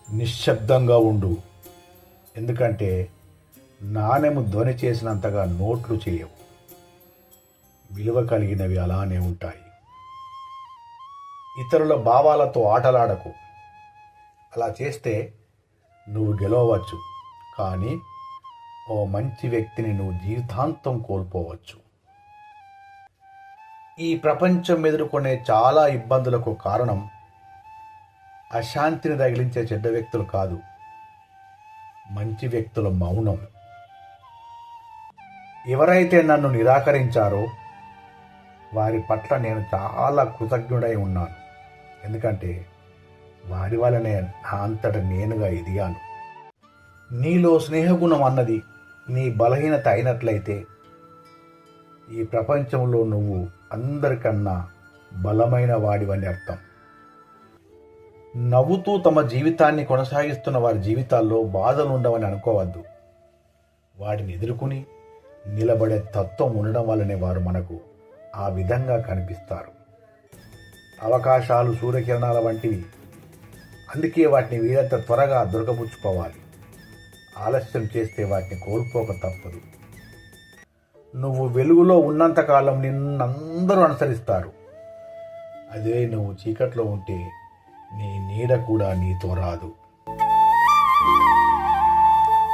నిశ్శబ్దంగా ఉండు. ఎందుకంటే నాణెము ధ్వని చేసినంతగా నోట్లు చేయవు. విలువ కలిగినవి అలానే ఉంటాయి. ఇతరుల భావాలతో ఆటలాడకు. అలా చేస్తే నువ్వు గెలవచ్చు, కానీ ఓ మంచి వ్యక్తిని నువ్వు జీవితాంతం కోల్పోవచ్చు. ఈ ప్రపంచం ఎదుర్కొనే చాలా ఇబ్బందులకు కారణం అశాంతిని తగిలించే చెడ్డ వ్యక్తులు కాదు, మంచి వ్యక్తుల మౌనం. ఎవరైతే నన్ను నిరాకరించారో వారి పట్ల నేను చాలా కృతజ్ఞుడై ఉన్నాను. ఎందుకంటే వారి వల్లనే నా అంతట నేనుగా ఎదిగాను. నీలో స్నేహగుణం అన్నది నీ బలహీనత అయినట్లయితే ఈ ప్రపంచంలో నువ్వు అందరికన్నా బలమైన వాడివని అర్థం. నవ్వుతూ తమ జీవితాన్ని కొనసాగిస్తున్న వారి జీవితాల్లో బాధలు ఉండవని అనుకోవద్దు. వాటిని ఎదుర్కొని నిలబడే తత్వం ఉండడం వల్లనే వారు మనకు ఆ విధంగా కనిపిస్తారు. అవకాశాలు సూర్యకిరణాల వంటివి, అందుకే వాటిని వీలంత త్వరగా దొరకబుచ్చుకోవాలి. ఆలస్యం చేస్తే వాటిని కోల్పోక తప్పదు. నువ్వు వెలుగులో ఉన్నంతకాలం నిన్నందరూ అనుసరిస్తారు. అదే నువ్వు చీకట్లో ఉంటే నీ నీడ కూడా నీతో రాదు.